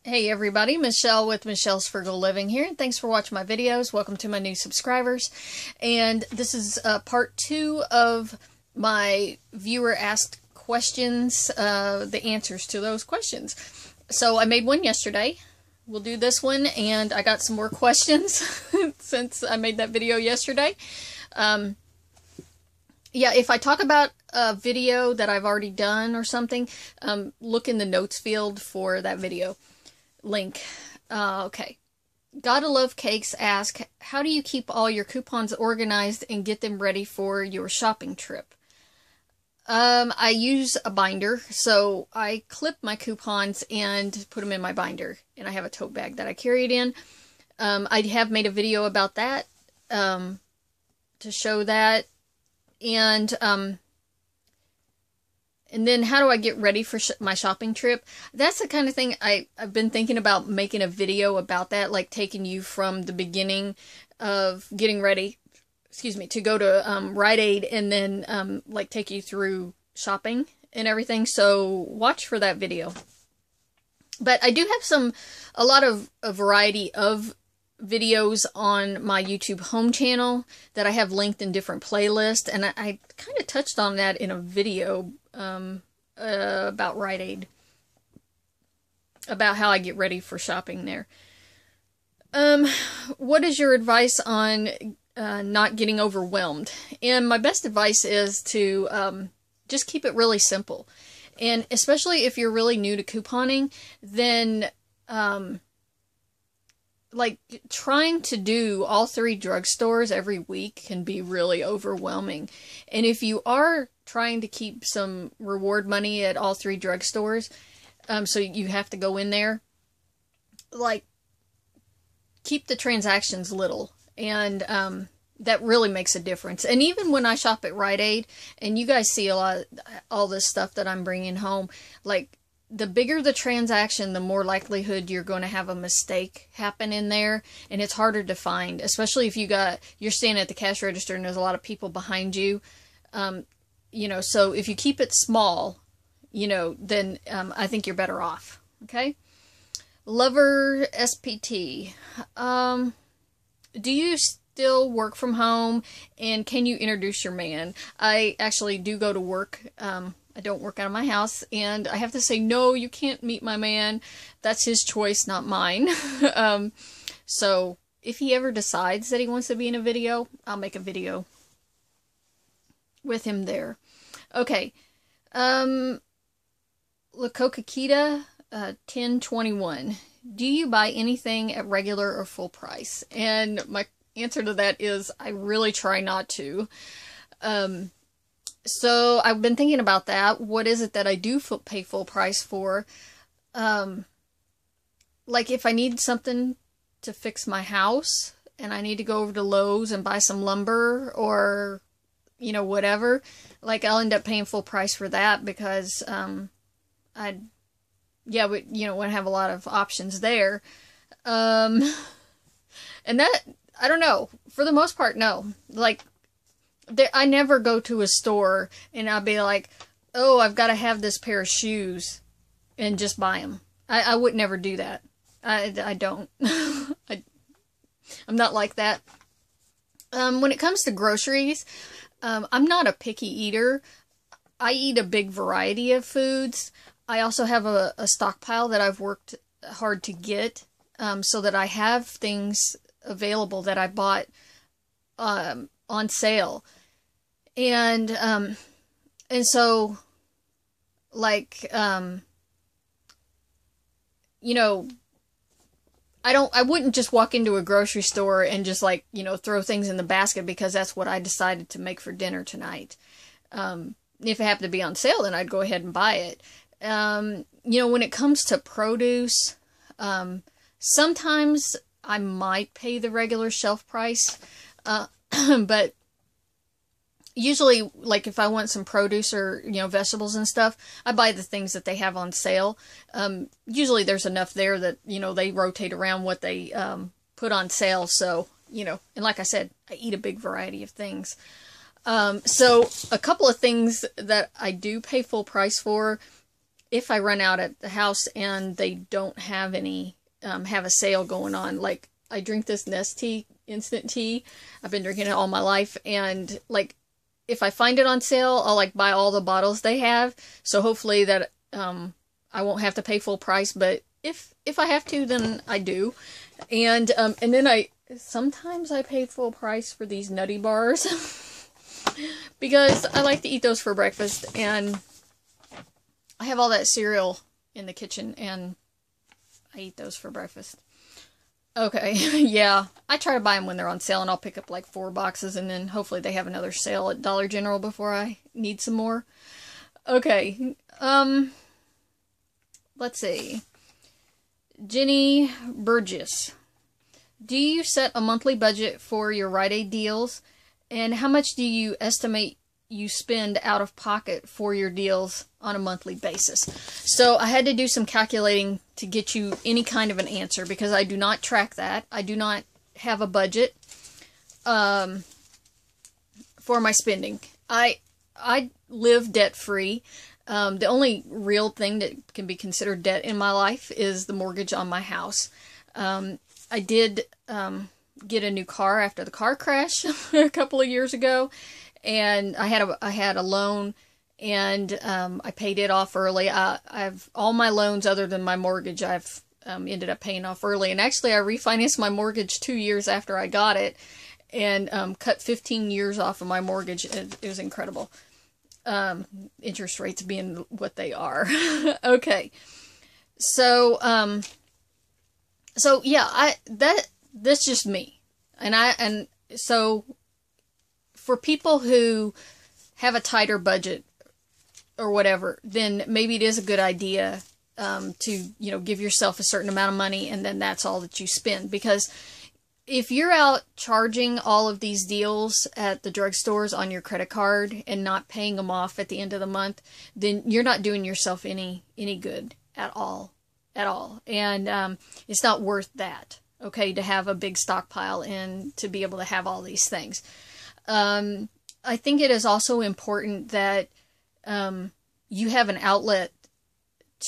Hey everybody, Michelle with Michelle's Frugal Living here, and thanks for watching my videos. Welcome to my new subscribers. And this is part 2 of my viewer asked questions, the answers to those questions. So I made one yesterday. We'll do this one, and I got some more questions since I made that video yesterday. Yeah, if I talk about a video that I've already done or something, look in the notes field for that video link. Okay. Gotta Love Cakes ask, how do you keep all your coupons organized and get them ready for your shopping trip? I use a binder, so I clip my coupons and put them in my binder, and I have a tote bag that I carry it in. I have made a video about that, to show that, and then how do I get ready for my shopping trip? That's the kind of thing I've been thinking about making a video about that, like taking you from the beginning of getting ready, to go to Rite Aid, and then like take you through shopping and everything. So watch for that video. But I do have a variety of videos on my YouTube home channel that I have linked in different playlists, and I kind of touched on that in a video about Rite Aid, about how I get ready for shopping there. What is your advice on not getting overwhelmed? And my best advice is to just keep it really simple. And especially if you're really new to couponing, then like trying to do all 3 drugstores every week can be really overwhelming. And if you are trying to keep some reward money at all 3 drugstores, so you have to go in there, like, keep the transactions little, and that really makes a difference. And even when I shop at Rite Aid, and you guys see all this stuff that I'm bringing home, like, the bigger the transaction, the more likelihood you're going to have a mistake happen in there, and it's harder to find, especially if you're standing at the cash register and there's a lot of people behind you. You know, so if you keep it small, you know, then I think you're better off. Okay? Lover SPT. Do you still work from home, and can you introduce your man? I actually do go to work. I don't work out of my house, and I have to say, no, you can't meet my man. That's his choice, not mine. So if he ever decides that he wants to be in a video, I'll make a video with him there. Okay. Lakokakita 1021. Do you buy anything at regular or full price? And my answer to that is I really try not to. So I've been thinking about that. What is it that I do pay full price for? Like if I need something to fix my house and I need to go over to Lowe's and buy some lumber, or, you know, whatever, like I'll end up paying full price for that, because we wouldn't have a lot of options there. And that, I don't know, for the most part, no. Like, I never go to a store and I'll be like, oh, I've got to have this pair of shoes, and just buy them. I would never do that. I don't. I'm not like that. When it comes to groceries, I'm not a picky eater. I eat a big variety of foods. I also have a stockpile that I've worked hard to get, so that I have things available that I bought on sale. And so, like, you know, I wouldn't just walk into a grocery store and just, like, you know, throw things in the basket because that's what I decided to make for dinner tonight. If it happened to be on sale, then I'd go ahead and buy it. You know, when it comes to produce, sometimes I might pay the regular shelf price, but usually, like, if I want some produce or, you know, vegetables and stuff, I buy the things that they have on sale. Usually there's enough there that, you know, they rotate around what they put on sale. So, you know, and like I said, I eat a big variety of things. So a couple of things that I do pay full price for if I run out at the house and they don't have any, have a sale going on. Like, I drink this Nest tea, instant tea. I've been drinking it all my life, and like, if I find it on sale, I'll like buy all the bottles they have. So hopefully that I won't have to pay full price, but if I have to, then I do. And then sometimes I pay full price for these nutty bars because I like to eat those for breakfast, and I have all that cereal in the kitchen and I eat those for breakfast. Okay, yeah, I try to buy them when they're on sale, and I'll pick up like 4 boxes, and then hopefully they have another sale at Dollar General before I need some more. Okay, let's see. Jenny Burgess. Do you set a monthly budget for your Rite Aid deals? And how much do you estimate you spend out of pocket for your deals on a monthly basis? So I had to do some calculating to get you any kind of an answer, because I do not track that. I do not have a budget for my spending. I live debt-free. The only real thing that can be considered debt in my life is the mortgage on my house. I did get a new car after the car crash a couple of years ago, and I had a loan, and I paid it off early. I've all my loans other than my mortgage I've ended up paying off early, and actually I refinanced my mortgage 2 years after I got it, and cut 15 years off of my mortgage. It was incredible. Interest rates being what they are. Okay. So yeah, that's just me. And so for people who have a tighter budget or whatever, then maybe it is a good idea, to, give yourself a certain amount of money, and then that's all that you spend. Because if you're out charging all of these deals at the drugstores on your credit card and not paying them off at the end of the month, then you're not doing yourself any good at all. And it's not worth that, okay, to have a big stockpile and to be able to have all these things. I think it is also important that you have an outlet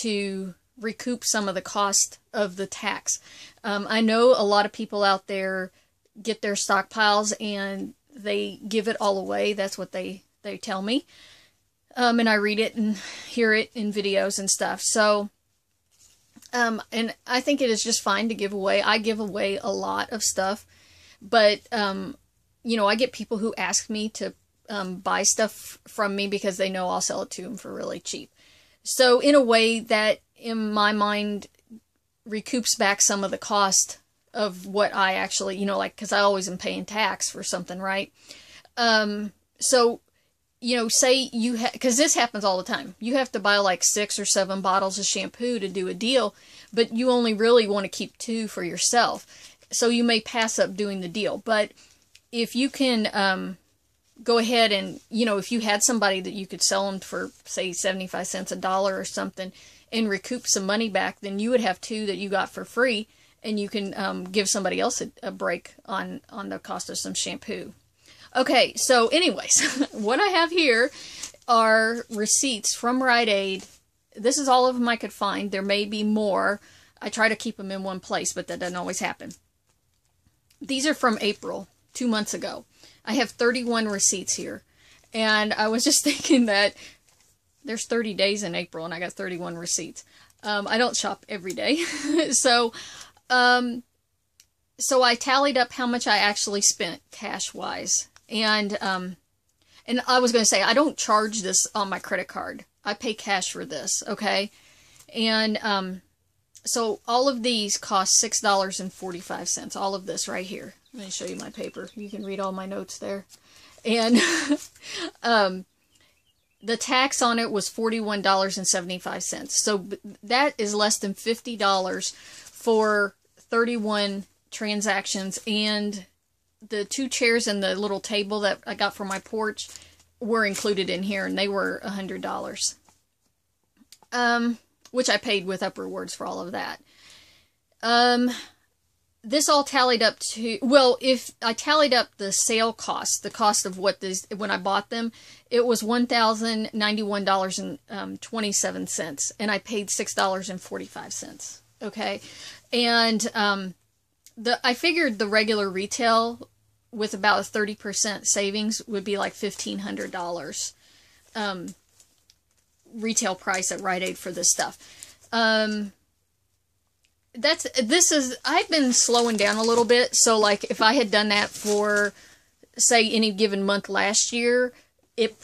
to recoup some of the cost of the tax. I know a lot of people out there get their stockpiles and they give it all away. That's what they tell me. And I read it and hear it in videos and stuff. So, and I think it is just fine to give away. I give away a lot of stuff, but, I get people who ask me to buy stuff from me because they know I'll sell it to them for really cheap. So in a way that, in my mind, recoups back some of the cost of what I actually, because I always am paying tax for something, right? So, say because this happens all the time. You have to buy like 6 or 7 bottles of shampoo to do a deal, but you only really want to keep 2 for yourself. So you may pass up doing the deal. But if you can go ahead and, if you had somebody that you could sell them for, say, 75 cents, $1 or something, and recoup some money back, then you would have 2 that you got for free, and you can give somebody else a break on the cost of some shampoo. Okay, so anyways, what I have here are receipts from Rite Aid. This is all of them I could find. There may be more. I try to keep them in one place, but that doesn't always happen. These are from April, 2 months ago. I have 31 receipts here, and I was just thinking that there's 30 days in April, and I got 31 receipts. I don't shop every day. So I tallied up how much I actually spent cash-wise. And I was going to say, I don't charge this on my credit card. I pay cash for this, okay? And so all of these cost $6.45. All of this right here. Let me show you my paper. You can read all my notes there. And the tax on it was $41.75. So that is less than $50 for 31 transactions. And the 2 chairs and the little table that I got for my porch were included in here, and they were $100. Which I paid with Up Rewards for all of that. this all tallied up to, well, if I tallied up the sale cost, the cost of what this, when I bought them, it was $1,091.27, and I paid $6.45. Okay. And, I figured the regular retail with about a 30% savings would be like $1,500, retail price at Rite Aid for this stuff. I've been slowing down a little bit. So like if I had done that for, say, any given month last year, it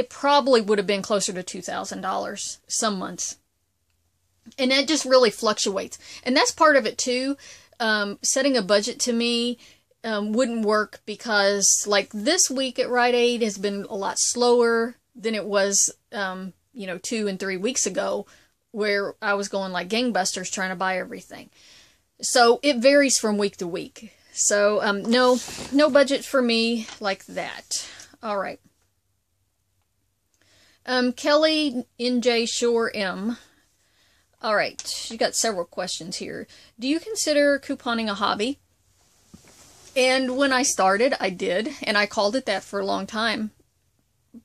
probably would have been closer to $2,000 some months. And that just really fluctuates. And that's part of it too. Setting a budget to me wouldn't work because like this week at Rite Aid has been a lot slower than it was, 2 and 3 weeks ago, where I was going like gangbusters trying to buy everything. So it varies from week to week. So no budget for me like that. All right. Kelly NJ Shore M. All right, you got several questions here. Do you consider couponing a hobby? And when I started, I did, and I called it that for a long time.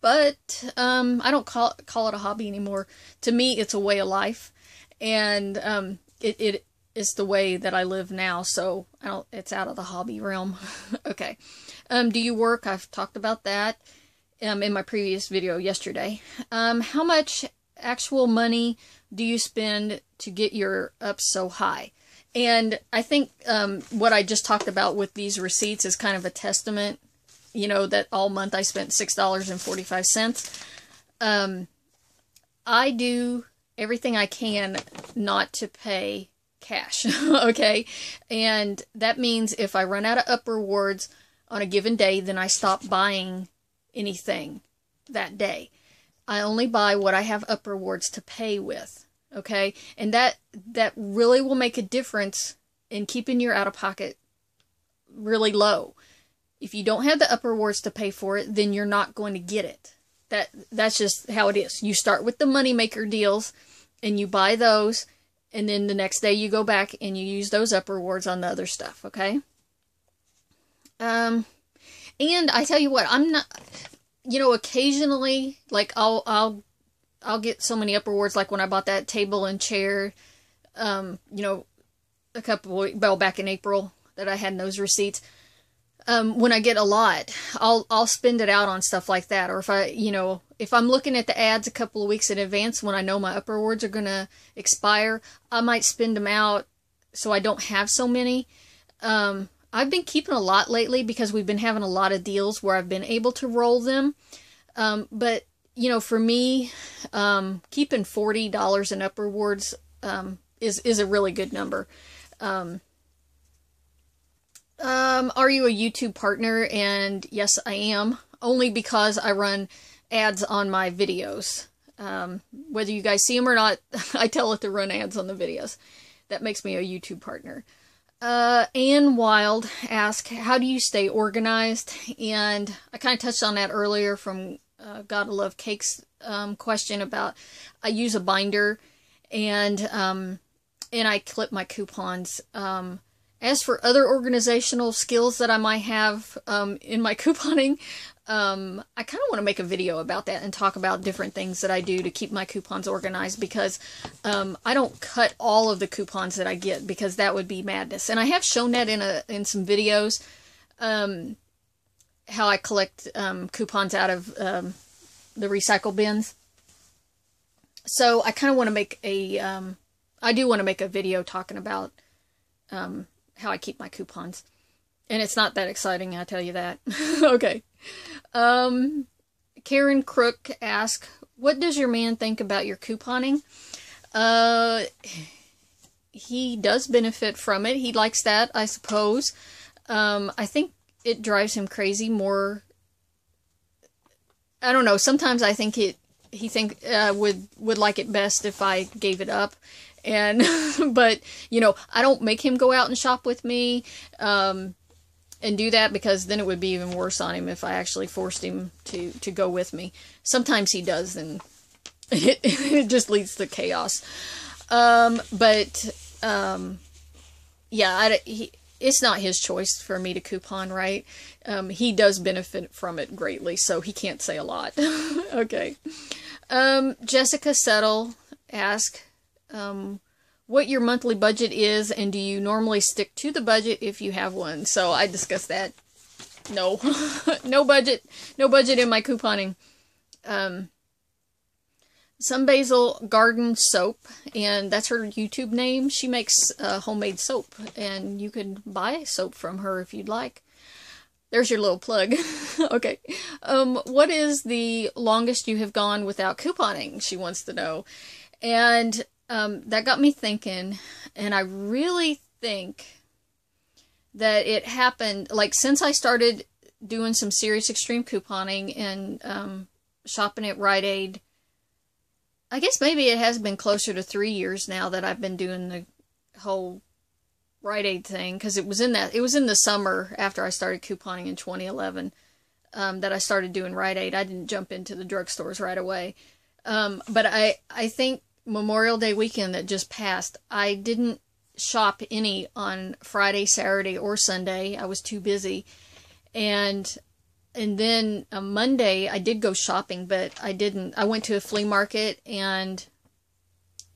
But I don't call it a hobby anymore. To me, it's a way of life, and it is the way that I live now. So it's out of the hobby realm. Okay. Do you work? I've talked about that in my previous video yesterday. How much actual money do you spend to get your up so high? And I think what I just talked about with these receipts is kind of a testament, that all month I spent $6.45. I do everything I can not to pay cash, okay? And that means if I run out of up rewards on a given day, then I stop buying anything that day. I only buy what I have up rewards to pay with, okay? And that really will make a difference in keeping your out-of-pocket really low. If you don't have the up rewards to pay for it, then you're not going to get it. That's just how it is. You start with the moneymaker deals, and you buy those, and then the next day you go back and you use those up rewards on the other stuff, okay? And I tell you what, I'm not... occasionally, like, I'll get so many up rewards, like when I bought that table and chair, a couple, back in April that I had those receipts. When I get a lot, I'll spend it out on stuff like that. Or if I'm looking at the ads a couple of weeks in advance when I know my up rewards are going to expire, I might spend them out so I don't have so many. I've been keeping a lot lately because we've been having a lot of deals where I've been able to roll them. But, for me, keeping $40 in up rewards is a really good number. Are you a YouTube partner? And yes, I am. Only because I run ads on my videos. Whether you guys see them or not, I tell it to run ads on the videos. That makes me a YouTube partner. Ann Wild asked, how do you stay organized? And I kind of touched on that earlier from Gotta Love Cakes question about I use a binder and I clip my coupons. As for other organizational skills that I might have in my couponing, I kind of want to make a video about that and talk about different things that I do to keep my coupons organized, because I don't cut all of the coupons that I get, because that would be madness. And I have shown that in some videos, how I collect coupons out of the recycle bins. So I kind of want to make I do want to make a video talking about how I keep my coupons. And it's not that exciting, I tell you that. Okay. Karen Crook asked, what does your man think about your couponing? He does benefit from it. He likes that, I suppose. I think it drives him crazy more. I don't know. Sometimes I think he would like it best if I gave it up. And, but, I don't make him go out and shop with me, and do that, because then it would be even worse on him if I actually forced him to go with me. Sometimes he does, and it just leads to chaos. But yeah, it's not his choice for me to coupon, right? He does benefit from it greatly, so he can't say a lot. Okay. Jessica Settle asked, what your monthly budget is, and do you normally stick to the budget if you have one? So I discussed that. No, no budget in my couponing. Some Basil Garden Soap, and that's her YouTube name. She makes homemade soap, and you can buy soap from her if you'd like. There's your little plug. Okay. What is the longest you have gone without couponing? She wants to know. And that got me thinking, and I really think that it happened, like, since I started doing some serious extreme couponing and shopping at Rite Aid, I guess maybe it has been closer to 3 years now that I've been doing the whole Rite Aid thing, because it was in the summer after I started couponing in 2011 that I started doing Rite Aid. I didn't jump into the drugstores right away. But I think Memorial Day weekend that just passed, I didn't shop any on Friday, Saturday, or Sunday. I was too busy. And then on Monday, I did go shopping, but I didn't. I went to a flea market, and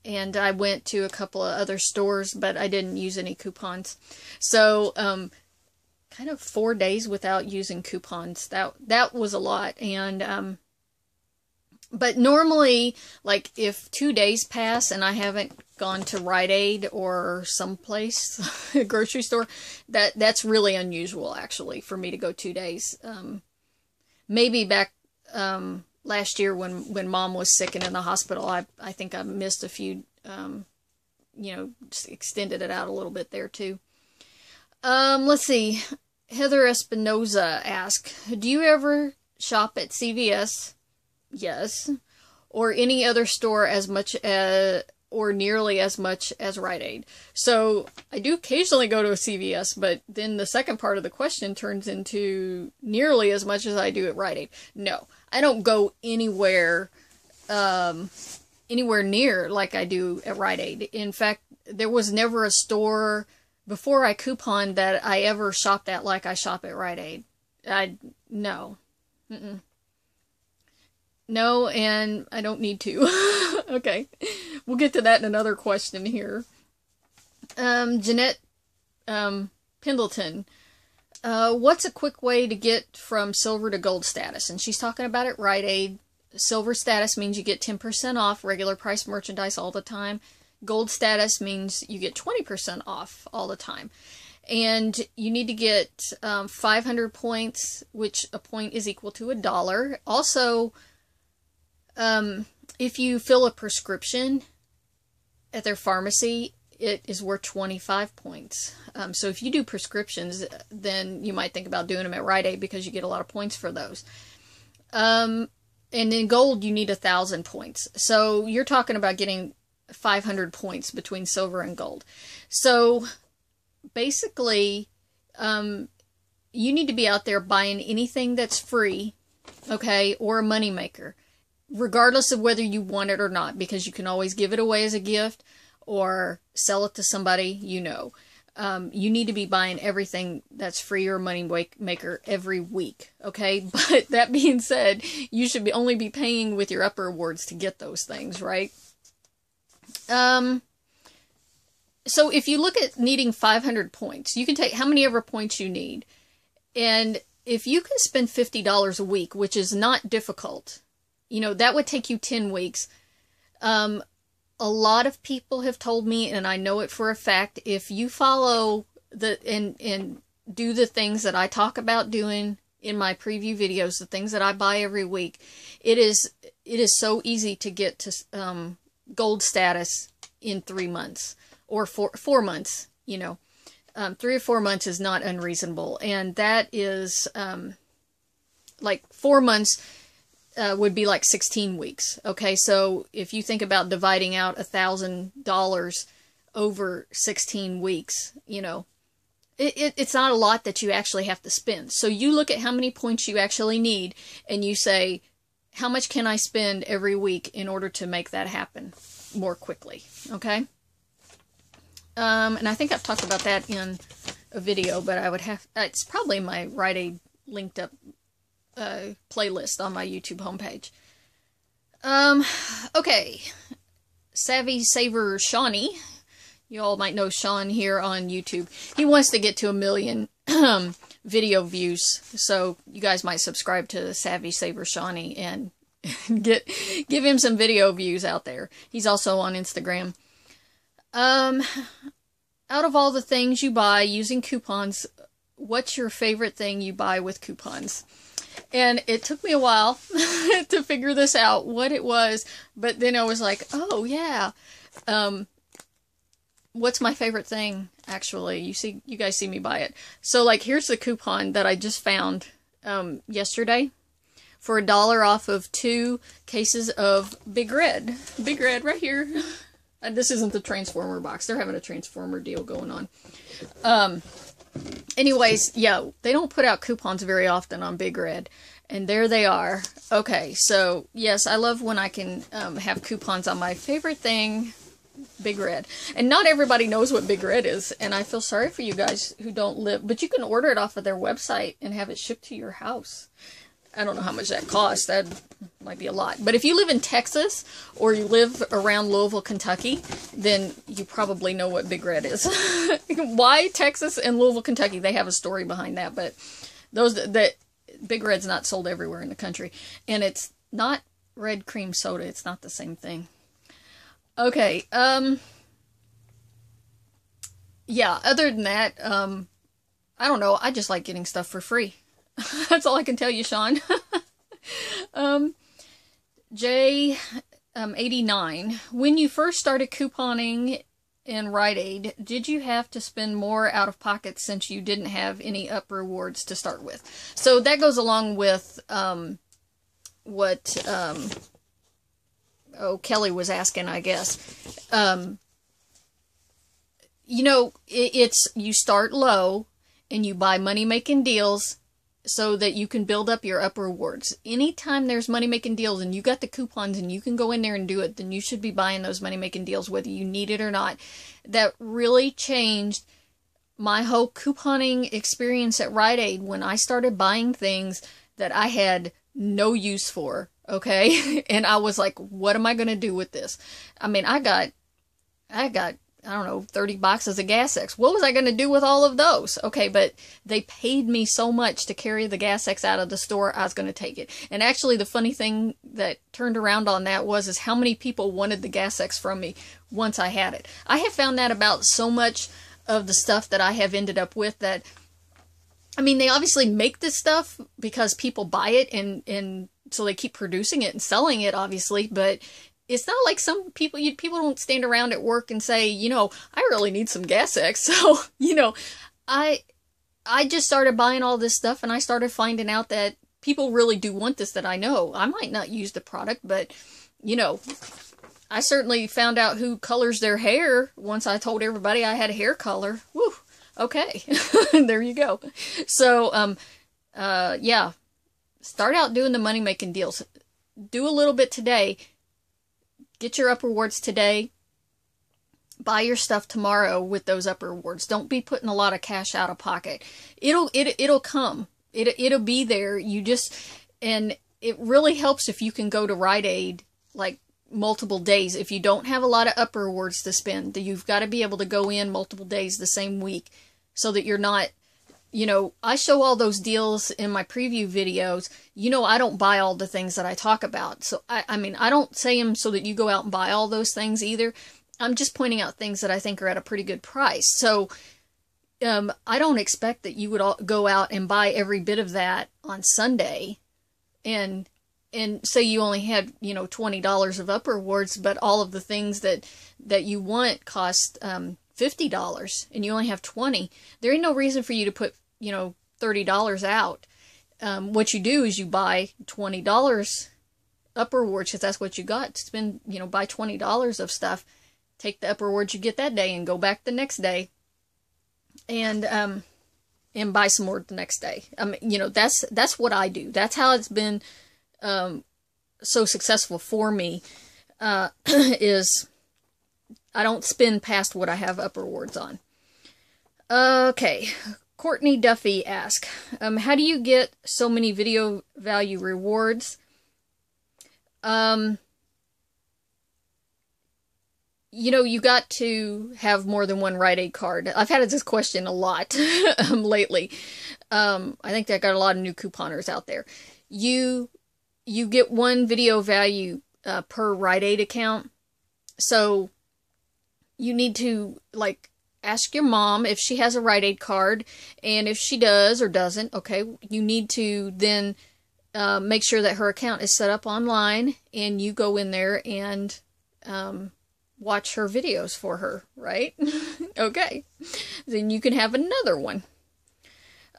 I went to a couple of other stores, but I didn't use any coupons. So, kind of 4 days without using coupons. That was a lot. And, but normally, like, if 2 days pass and I haven't gone to Rite Aid or someplace, a grocery store, that's really unusual, actually, for me to go 2 days. Maybe back last year when Mom was sick and in the hospital, I think I missed a few, just extended it out a little bit there too. Let's see. Heather Espinoza asked, do you ever shop at CVS? Yes. Or any other store as much as, or nearly as much as Rite Aid? So I do occasionally go to a CVS, but then the second part of the question turns into nearly as much as I do at Rite Aid. No, I don't go anywhere near like I do at Rite Aid. In fact, there was never a store before I couponed that I ever shopped at like I shop at Rite Aid. No. No, and I don't need to. Okay. We'll get to that in another question here. Jeanette Pendleton. What's a quick way to get from silver to gold status? And she's talking about it, Rite Aid. Silver status means you get 10% off regular price merchandise all the time. Gold status means you get 20% off all the time. And you need to get 500 points, which a point is equal to $1. Also, if you fill a prescription at their pharmacy, it is worth 25 points. So if you do prescriptions, then you might think about doing them at Rite Aid because you get a lot of points for those. And in gold, you need 1,000 points. So you're talking about getting 500 points between silver and gold. So basically, you need to be out there buying anything that's free, okay, or a moneymaker, regardless of whether you want it or not, because you can always give it away as a gift or sell it to somebody you know. You need to be buying everything that's free or money maker every week, okay? But that being said, you should only be paying with your upper awards to get those things, right? So if you look at needing 500 points, you can take how many ever points you need. And if you can spend $50 a week, which is not difficult, that would take you 10 weeks. A lot of people have told me, and I know it for a fact, if you follow and do the things that I talk about doing in my preview videos, the things that I buy every week, it is so easy to get to gold status in 3 months or 4 months. 3 or 4 months is not unreasonable, and that is like 4 months. Would be like 16 weeks. Okay, so if you think about dividing out $1,000 over 16 weeks, it's not a lot that you actually have to spend. So you look at how many points you actually need, and you say, how much can I spend every week in order to make that happen more quickly? Okay. And I think I've talked about that in a video, but I would have, it's probably my Rite Aid linked up playlist on my YouTube homepage. Okay. Savvy Saver Shawnee. You all might know Sean here on YouTube. He wants to get to 1 million video views, so you guys might subscribe to Savvy Saver Shawnee and give him some video views out there. He's also on Instagram. Out of all the things you buy using coupons, what's your favorite thing you buy with coupons? And it took me a while to figure this out, what it was, but then I was like, oh yeah. What's my favorite thing, actually? You guys see me buy it. So, like, here's the coupon that I just found yesterday for $1 off of 2 cases of Big Red. Big Red right here. And this isn't the Transformer box. They're having a Transformer deal going on. Anyways, yeah, they don't put out coupons very often on Big Red. And there they are. Okay, so, yes, I love when I can have coupons on my favorite thing, Big Red. And not everybody knows what Big Red is, and I feel sorry for you guys who don't live, but you can order it off of their website and have it shipped to your house. I don't know how much that costs. That might be a lot. But if you live in Texas or you live around Louisville, Kentucky, then you probably know what Big Red is. Why Texas and Louisville, Kentucky? They have a story behind that, but that Big Red's not sold everywhere in the country. And it's not red cream soda. It's not the same thing. Okay, yeah, other than that, I don't know, I just like getting stuff for free. That's all I can tell you, Sean. J89, when you first started couponing in Rite Aid, did you have to spend more out of pocket since you didn't have any up rewards to start with? So that goes along with, what, Kelly was asking, I guess. You know, you start low and you buy money-making deals so that you can build up your up rewards. Anytime there's money-making deals and you got the coupons and you can go in there and do it, then you should be buying those money-making deals whether you need it or not. That really changed my whole couponing experience at Rite Aid when I started buying things that I had no use for. Okay. And I was like, what am I going to do with this? I mean, I got, I don't know, 30 boxes of Gas X. What was I going to do with all of those? Okay. But they paid me so much to carry the Gas X out of the store. I was going to take it. And actually the funny thing that turned around on that is how many people wanted the Gas X from me once I had it. I have found that about so much of the stuff that I have ended up with that, I mean, they obviously make this stuff because people buy it and so they keep producing it and selling it, obviously, but it's not like some people, people don't stand around at work and say, you know, I really need some Gas X. So, you know, I just started buying all this stuff and I started finding out that people really do want this that I know. I might not use the product, but, you know, I certainly found out who colors their hair once I told everybody I had a hair color. Woo, okay, there you go. So, yeah. Start out doing the money-making deals. Do a little bit today. Get your up rewards today. Buy your stuff tomorrow with those up rewards. Don't be putting a lot of cash out of pocket. It'll come. It'll be there. And it really helps if you can go to Rite Aid like multiple days. If you don't have a lot of up rewards to spend, you've got to be able to go in multiple days the same week so that you're not, you know, I show all those deals in my preview videos. You know, I don't buy all the things that I talk about. So, I mean, I don't say them so that you go out and buy all those things either. I'm just pointing out things that I think are at a pretty good price. So, I don't expect that you would all go out and buy every bit of that on Sunday and say you only had, you know, $20 of up rewards, but all of the things that you want cost, $50 and you only have 20. There ain't no reason for you to put, you know, $30 out. What you do is you buy $20 up rewards because that's what you got. Spend, you know, buy $20 of stuff, take the up rewards you get that day and go back the next day and buy some more the next day. I mean, you know, that's what I do. That's how it's been so successful for me, is I don't spend past what I have upper rewards on. Okay, Courtney Duffy asks, how do you get so many video value rewards? You know, you got to have more than one Rite Aid card. I've had this question a lot lately. I think I got a lot of new couponers out there. You get one video value per Rite Aid account. So you need to, like, ask your mom if she has a Rite Aid card, and if she does or doesn't, okay, you need to then make sure that her account is set up online, and you go in there and watch her videos for her, right? Okay, then you can have another one.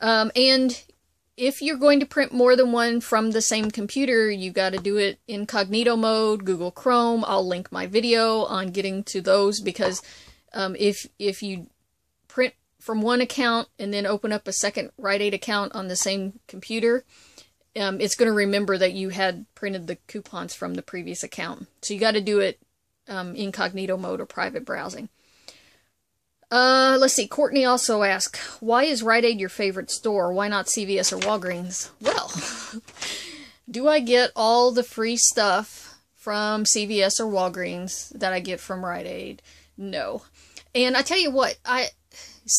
And if you're going to print more than one from the same computer, you got to do it incognito mode, Google Chrome. I'll link my video on getting to those, because if you print from one account and then open up a second Rite Aid account on the same computer, it's going to remember that you had printed the coupons from the previous account. So you got to do it incognito mode or private browsing. Let's see. Courtney also asked, why is Rite Aid your favorite store? Why not CVS or Walgreens? Well, do I get all the free stuff from CVS or Walgreens that I get from Rite Aid? No. And I tell you what,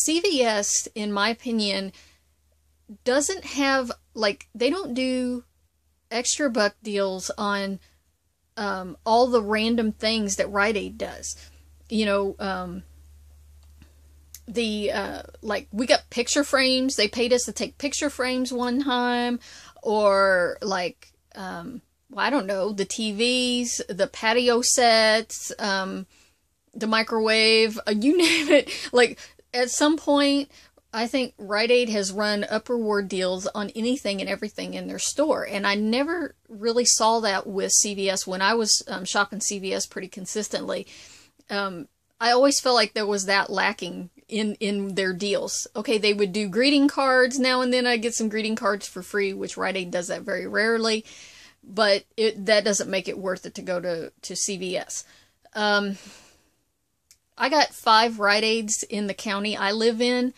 CVS, in my opinion, doesn't have, like, they don't do extra buck deals on all the random things that Rite Aid does. You know, like, we got picture frames. They paid us to take picture frames one time, or like, well, I don't know, the TVs, the patio sets, the microwave, you name it. Like, at some point, I think Rite Aid has run upper reward deals on anything and everything in their store. And I never really saw that with CVS. When I was shopping CVS pretty consistently, I always felt like there was that lacking in their deals. Okay, they would do greeting cards now and then. I get some greeting cards for free, which Rite Aid does that very rarely. But that doesn't make it worth it to go to CVS. I got 5 Rite Aids in the county I live in.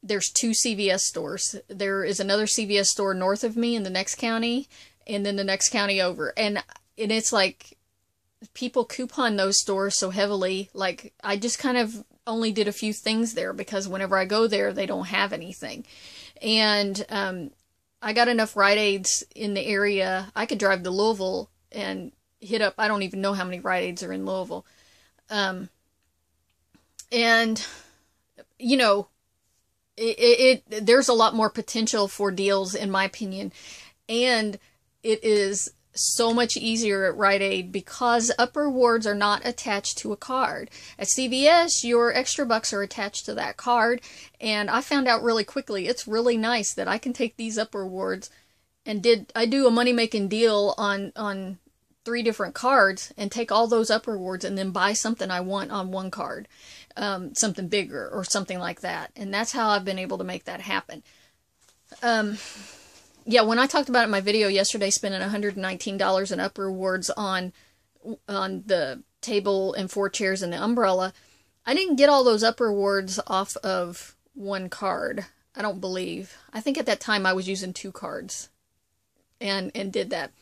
There's 2 CVS stores. There is another CVS store north of me in the next county, and then the next county over. And it's like, people coupon those stores so heavily. Like, I just kind of only did a few things there, because whenever I go there, they don't have anything. And I got enough Rite Aids in the area. I could drive to Louisville and hit up, I don't even know how many Rite Aids are in Louisville. And, you know, there's a lot more potential for deals, in my opinion. And it is so much easier at Rite Aid because upper rewards are not attached to a card. At CVS, your extra bucks are attached to that card. And I found out really quickly, it's really nice that I can take these upper rewards, and I do a money-making deal on 3 different cards, and take all those upper rewards and then buy something I want on one card. Something bigger or something like that. And that's how I've been able to make that happen. Yeah, when I talked about it in my video yesterday, spending $119 in upper rewards on the table and 4 chairs and the umbrella, I didn't get all those upper rewards off of one card. I don't believe. I think at that time I was using 2 cards and did that.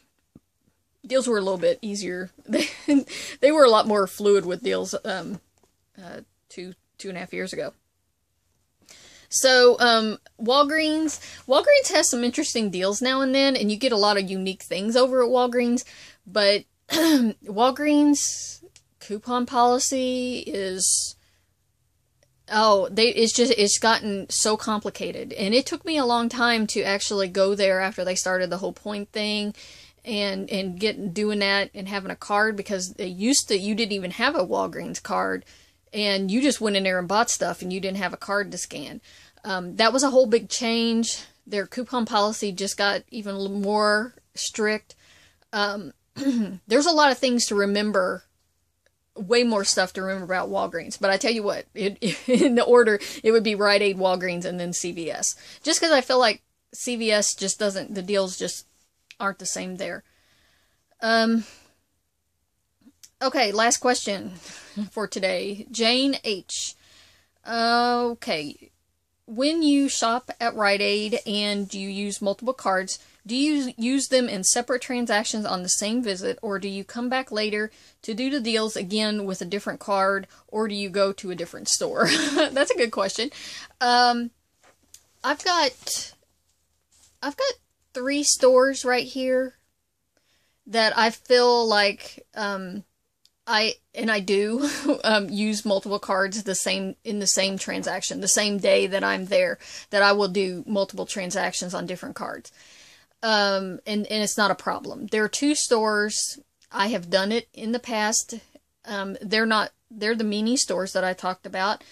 Deals were a little bit easier. They were a lot more fluid with deals 2.5 years ago. So, Walgreens has some interesting deals now and then, and you get a lot of unique things over at Walgreens, but Walgreens coupon policy is, it's gotten so complicated, and it took me a long time to actually go there after they started the whole point thing, and doing that and having a card, because you didn't even have a Walgreens card, and you just went in there and bought stuff, and you didn't have a card to scan. That was a whole big change. Their coupon policy just got even more strict. There's a lot of things to remember, way more stuff to remember about Walgreens. But I tell you what, in the order, it would be Rite Aid, Walgreens, and then CVS. Just because I feel like CVS just doesn't, the deals just aren't the same there. Okay, last question for today. Jane H. Okay. When you shop at Rite Aid and you use multiple cards, do you use them in separate transactions on the same visit, or do you come back later to do the deals again with a different card, or do you go to a different store? That's a good question. I've got 3 stores right here that I feel like I do use multiple cards in the same transaction, the same day that I'm there, that I will do multiple transactions on different cards. And it's not a problem. There are 2 stores. I have done it in the past. They're the mini stores that I talked about.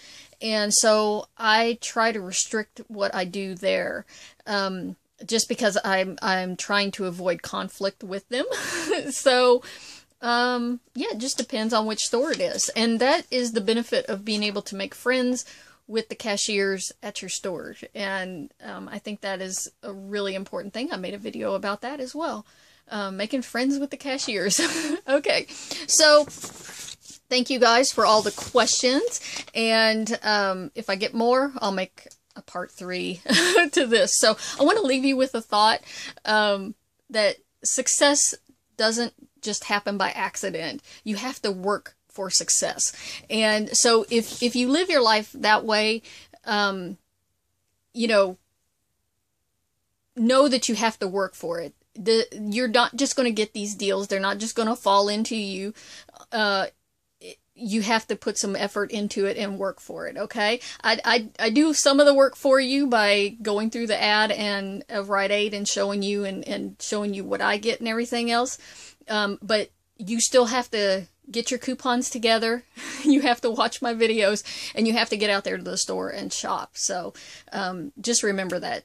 And so I try to restrict what I do there. Just because I'm trying to avoid conflict with them. So, yeah, it just depends on which store it is. And that is the benefit of being able to make friends with the cashiers at your store. And I think that is a really important thing. I made a video about that as well. Making friends with the cashiers. Okay, so thank you guys for all the questions. And if I get more, I'll make a part 3 to this. So I want to leave you with a thought that success doesn't just happen by accident. You have to work for success. And so if you live your life that way, you know that you have to work for it. You're not just going to get these deals. They're not just going to fall into you. You have to put some effort into it and work for it, okay? I do some of the work for you by going through the ad and of Rite Aid and showing you and showing you what I get and everything else. But you still have to get your coupons together. You have to watch my videos, and you have to get out there to the store and shop. So just remember that.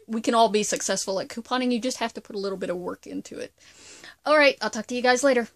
We can all be successful at couponing. You just have to put a little bit of work into it. All right, I'll talk to you guys later.